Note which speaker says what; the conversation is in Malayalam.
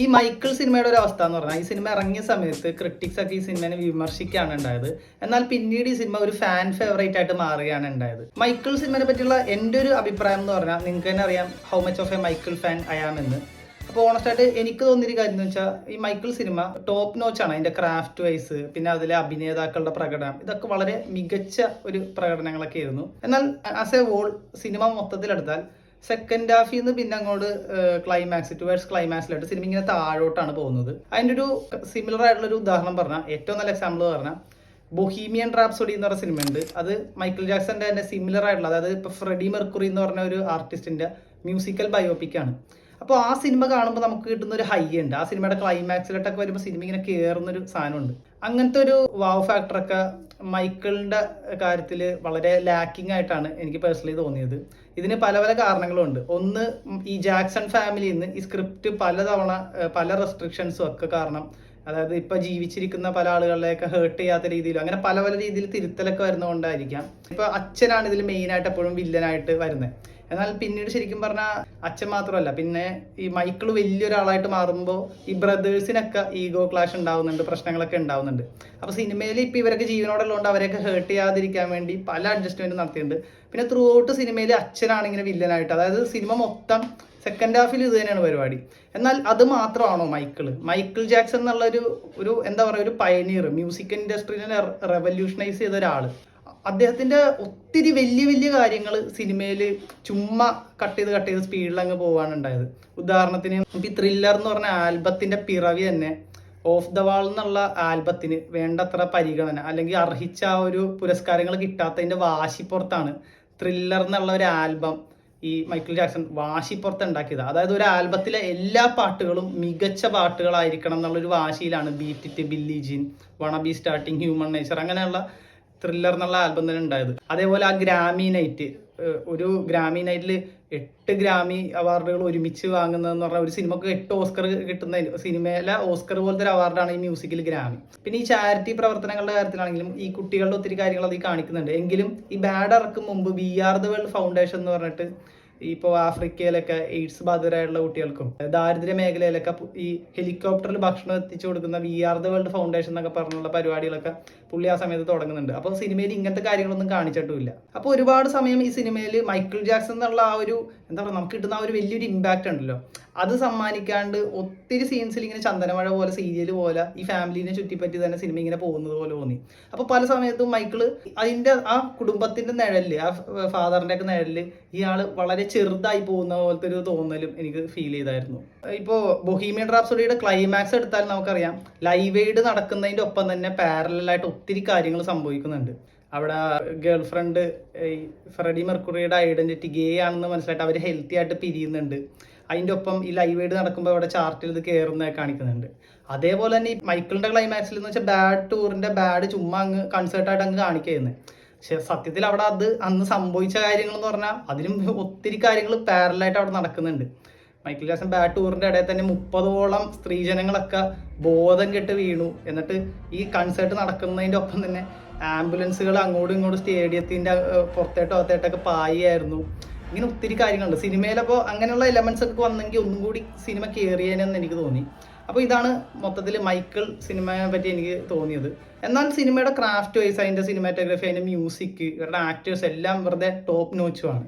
Speaker 1: ഈ മൈക്കിൾ സിനിമയുടെ ഒരു അവസ്ഥ എന്ന് പറഞ്ഞാൽ ഈ സിനിമ ഇറങ്ങിയ സമയത്ത് ക്രിട്ടിക്സ് ഒക്കെ ഈ സിനിമയെ വിമർശിക്കുകയാണ് ഉണ്ടായത്. എന്നാൽ പിന്നീട് ഈ സിനിമ ഒരു ഫാൻ ഫേവറേറ്റ് ആയിട്ട് മാറുകയാണ് ഉണ്ടായത്. മൈക്കിൾ സിനിമയെ പറ്റിയുള്ള എൻ്റെ ഒരു അഭിപ്രായം എന്ന് പറഞ്ഞാൽ നിങ്ങൾക്ക് തന്നെ അറിയാം how much of a Michael fan I am എന്ന്. അപ്പോൾ ഓണസ്റ്റായിട്ട് എനിക്ക് തോന്നിയൊരു കാര്യം എന്ന് വെച്ചാൽ ഈ മൈക്കിൾ സിനിമ ടോപ്പ് നോച്ചാണ്. അതിൻ്റെ ക്രാഫ്റ്റ് വൈസ്, പിന്നെ അതിലെ അഭിനേതാക്കളുടെ പ്രകടനം, ഇതൊക്കെ വളരെ മികച്ച ഒരു പ്രകടനങ്ങളൊക്കെ ആയിരുന്നു. എന്നാൽ ആസ് എ ഹോൾ സിനിമ മൊത്തത്തിലെടുത്താൽ സെക്കൻഡ് ഹാഫിൽ നിന്ന് പിന്നെ അങ്ങോട്ട് ടുവേഴ്സ് ക്ലൈമാക്സിലായിട്ട് സിനിമ ഇങ്ങനെ താഴോട്ടാണ് പോകുന്നത്. അതിൻ്റെ ഒരു സിമിലർ ആയിട്ടുള്ള ഒരു ഉദാഹരണം പറഞ്ഞാൽ, ഏറ്റവും നല്ല എക്സാമ്പിൾ പറഞ്ഞാൽ ബൊഹീമിയൻ റാപ്സോഡി എന്ന് പറഞ്ഞ സിനിമയുണ്ട്. അത് മൈക്കിൾ ജാക്സന്റെ തന്നെ സിമിലർ ആയിട്ടുള്ള, അതായത് ഇപ്പൊ ഫ്രെഡി മെർക്കുറി എന്ന് പറഞ്ഞ ഒരു ആർട്ടിസ്റ്റിന്റെ മ്യൂസിക്കൽ ബയോപിക് ആണ്. അപ്പോൾ ആ സിനിമ കാണുമ്പോൾ നമുക്ക് കിട്ടുന്ന ഒരു ഹൈ ഉണ്ട്. ആ സിനിമയുടെ ക്ലൈമാക്സിലോട്ടൊക്കെ വരുമ്പോൾ സിനിമ ഇങ്ങനെ കയറുന്നൊരു സാധനമുണ്ട്. അങ്ങനത്തെ ഒരു വാവ് ഫാക്ടറൊക്കെ മൈക്കിളിന്റെ കാര്യത്തിൽ വളരെ ലാക്കിംഗ് ആയിട്ടാണ് എനിക്ക് പേഴ്സണലി തോന്നിയത്. ഇതിന് പല പല കാരണങ്ങളുണ്ട്. ഒന്ന്, ഈ ജാക്സൺ ഫാമിലിയിൽ നിന്ന് ഈ സ്ക്രിപ്റ്റ് പലതവണ പല റെസ്ട്രിക്ഷൻസും ഒക്കെ കാരണം, അതായത് ഇപ്പൊ ജീവിച്ചിരിക്കുന്ന പല ആളുകളിലേക്ക് ഹേർട്ട് ചെയ്യാത്ത രീതിയിലും അങ്ങനെ പല പല രീതിയിൽ തിരുത്തലൊക്കെ വരുന്നതുകൊണ്ടായിരിക്കാം ഇപ്പൊ അച്ഛനാണ് ഇതിൽ മെയിൻ ആയിട്ട് എപ്പോഴും വില്ലനായിട്ട് വരുന്നത്. എന്നാൽ പിന്നീട് ശരിക്കും പറഞ്ഞാൽ അച്ഛൻ മാത്രമല്ല, പിന്നെ ഈ മൈക്കിൾ വലിയൊരാളായിട്ട് മാറുമ്പോൾ ഈ ബ്രദേഴ്സിനൊക്കെ ഈഗോ ക്ലാഷ് ഉണ്ടാവുന്നുണ്ട്, പ്രശ്നങ്ങളൊക്കെ ഉണ്ടാവുന്നുണ്ട്. അപ്പോൾ സിനിമയിൽ ഇപ്പോൾ ഇവരൊക്കെ ജീവനോടുള്ളതുകൊണ്ട് അവരെയൊക്കെ ഹേർട്ട് ചെയ്യാതിരിക്കാൻ വേണ്ടി പല അഡ്ജസ്റ്റ്മെന്റ് നടത്തിയിട്ടുണ്ട്. പിന്നെ ത്രൂ ഔട്ട് സിനിമയിൽ അച്ഛനാണ് ഇങ്ങനെ വില്ലനായിട്ട്, അതായത് സിനിമ മൊത്തം സെക്കൻഡ് ഹാഫിൽ ഇത് തന്നെയാണ് പരിപാടി. എന്നാൽ അത് മാത്രമാണോ മൈക്കിൾ ജാക്സൺ എന്നുള്ള ഒരു എന്താ പറയുക, ഒരു പയനീർ, മ്യൂസിക് ഇൻഡസ്ട്രീനെ റെവല്യൂഷനൈസ് ചെയ്ത ഒരാൾ. അദ്ദേഹത്തിന്റെ ഒത്തിരി വലിയ വലിയ കാര്യങ്ങൾ സിനിമയിൽ ചുമ്മാ കട്ട് ചെയ്ത് സ്പീഡിൽ അങ്ങ് പോവാണ് ഉണ്ടായത്. ഉദാഹരണത്തിന് ഈ ത്രില്ലർ എന്ന് പറഞ്ഞ ആൽബത്തിന്റെ പിറവി തന്നെ ഓഫ് ദ വാൾ എന്നുള്ള ആൽബത്തിന് വേണ്ടത്ര പരിഗണന അല്ലെങ്കിൽ അർഹിച്ച ആ ഒരു പുരസ്കാരങ്ങൾ കിട്ടാത്തതിന്റെ വാശിപ്പുറത്താണ് ത്രില്ലർ എന്നുള്ള ഒരു ആൽബം ഈ മൈക്കിൾ ജാക്സൺ വാശിപ്പുറത്ത് ഉണ്ടാക്കിയത്. അതായത് ഒരു ആൽബത്തിലെ എല്ലാ പാട്ടുകളും മികച്ച പാട്ടുകളായിരിക്കണം എന്നുള്ളൊരു വാശിയിലാണ് beat it, Billie Jean, wanna be starting, human nature, അങ്ങനെയുള്ള ത്രില്ലർ എന്നുള്ള ആൽബം തന്നെ ഉണ്ടായത്. അതേപോലെ ആ ഗ്രാമി നൈറ്റ്, ഒരു ഗ്രാമി നൈറ്റിൽ 8 ഗ്രാമി അവാർഡുകൾ ഒരുമിച്ച് വാങ്ങുന്നതെന്ന് പറഞ്ഞാൽ ഒരു സിനിമക്ക് 8 ഓസ്കർ കിട്ടുന്ന സിനിമയിലെ ഓസ്കർ പോലത്തെ ഒരു അവാർഡാണ് ഈ മ്യൂസിക്കിൽ ഗ്രാമി. പിന്നെ ഈ ചാരിറ്റി പ്രവർത്തനങ്ങളുടെ കാര്യത്തിലാണെങ്കിലും ഈ കുട്ടികളുടെ ഒത്തിരി കാര്യങ്ങൾ അതിൽ കാണിക്കുന്നുണ്ട്. എങ്കിലും ഈ ബാഡ് ഇറക്കും മുമ്പ് we are the world foundation എന്ന് പറഞ്ഞിട്ട് ഇപ്പോൾ ആഫ്രിക്കയിലൊക്കെ എയ്ഡ്സ് ബാധിതരായുള്ള കുട്ടികൾക്കും ദാരിദ്ര്യ മേഖലയിലൊക്കെ ഈ ഹെലികോപ്റ്ററിൽ ഭക്ഷണം എത്തിച്ചു കൊടുക്കുന്ന we are the world foundation എന്നൊക്കെ പറഞ്ഞുള്ള പരിപാടികളൊക്കെ പുള്ളി ആ സമയത്ത് തുടങ്ങുന്നുണ്ട്. അപ്പോൾ സിനിമയിൽ ഇങ്ങനത്തെ കാര്യങ്ങളൊന്നും കാണിച്ചിട്ടുമില്ല. അപ്പോൾ ഒരുപാട് സമയം ഈ സിനിമയിൽ മൈക്കിൾ ജാക്സൺ എന്നുള്ള ആ ഒരു എന്താ പറയുക, നമുക്ക് കിട്ടുന്ന ആ ഒരു വലിയൊരു ഇമ്പാക്റ്റ് ഉണ്ടല്ലോ, അത് സമ്മാനിക്കാണ്ട് ഒത്തിരി സീൻസിൽ ഇങ്ങനെ ചന്ദനമഴ പോലെ, സീരിയൽ പോലെ ഈ ഫാമിലിനെ ചുറ്റിപ്പറ്റി തന്നെ സിനിമ ഇങ്ങനെ പോകുന്നത് പോലെ തോന്നി. അപ്പോൾ പല സമയത്തും മൈക്കിള് അതിൻ്റെ ആ കുടുംബത്തിന്റെ നിഴലില്, ആ ഫാദറിന്റെ ഒക്കെ നിഴലില് ഇയാൾ വളരെ ചെറുതായി പോകുന്ന പോലത്തെ ഒരു തോന്നലും എനിക്ക് ഫീൽ ചെയ്തായിരുന്നു. ഇപ്പോൾ ബൊഹീമിയൻ റാപ്സോഡിയുടെ ക്ലൈമാക്സ് എടുത്താൽ നമുക്കറിയാം ലൈവ് എയ്ഡ് നടക്കുന്നതിൻ്റെ ഒപ്പം തന്നെ പാരലായിട്ട് ഒത്തിരി കാര്യങ്ങൾ സംഭവിക്കുന്നുണ്ട്. അവിടെ ഗേൾ ഫ്രണ്ട് ഫ്രെഡി മെർക്കുറിയുടെ ഐഡന്റിറ്റി ഗേ ആണെന്ന് മനസ്സിലായിട്ട് അവർ ഹെൽത്തി ആയിട്ട് പിരിയുന്നുണ്ട്. അതിൻ്റെ ഒപ്പം ഈ ലൈവ് എയ്ഡ് നടക്കുമ്പോൾ അവിടെ ചാർട്ടിൽ ഇത് കയറുന്നത് കാണിക്കുന്നുണ്ട്. അതേപോലെ തന്നെ ഈ മൈക്കിളിന്റെ ക്ലൈമാക്സിൽ എന്ന് വെച്ചാൽ ബാഡ് ടൂറിന്റെ ബാഡ് ചുമ്മാ അങ്ങ് കൺസേർട്ടായിട്ട് അങ്ങ് കാണിക്കുന്നത്. പക്ഷെ സത്യത്തിൽ അവിടെ അത് അന്ന് സംഭവിച്ച കാര്യങ്ങൾ എന്ന് പറഞ്ഞാൽ അതിലും ഒത്തിരി കാര്യങ്ങൾ പാരലായിട്ട് അവിടെ നടക്കുന്നുണ്ട്. മൈക്കിൾ ജാക്സൺ ബാഡ് ടൂറിന്റെ ഇടയിൽ തന്നെ 30ഓളം സ്ത്രീജനങ്ങളൊക്കെ ബോധം കെട്ട് വീണു. എന്നിട്ട് ഈ കൺസേർട്ട് നടക്കുന്നതിൻ്റെ ഒപ്പം തന്നെ ആംബുലൻസുകൾ അങ്ങോട്ടും ഇങ്ങോട്ടും സ്റ്റേഡിയത്തിന്റെ പുറത്തേട്ടൊക്കെ പായായിരുന്നു. ഇങ്ങനെ ഒത്തിരി കാര്യങ്ങളുണ്ട് സിനിമയിലപ്പോൾ. അങ്ങനെയുള്ള എലമെന്റ്സ് ഒക്കെ വന്നെങ്കിൽ ഒന്നും കൂടി സിനിമ കയറിയേനെന്ന് എനിക്ക് തോന്നി. അപ്പോൾ ഇതാണ് മൊത്തത്തിൽ മൈക്കിൾ സിനിമയെ പറ്റി എനിക്ക് തോന്നിയത്. എന്നാൽ സിനിമയുടെ ക്രാഫ്റ്റ് വൈസ്, അതിൻ്റെ സിനിമാറ്റോഗ്രഫി, അതിൻ്റെ മ്യൂസിക്, ഇവരുടെ ആക്ടേഴ്സ് എല്ലാം വെറുതെ ടോപ്പ് നോച്ചുമാണ്.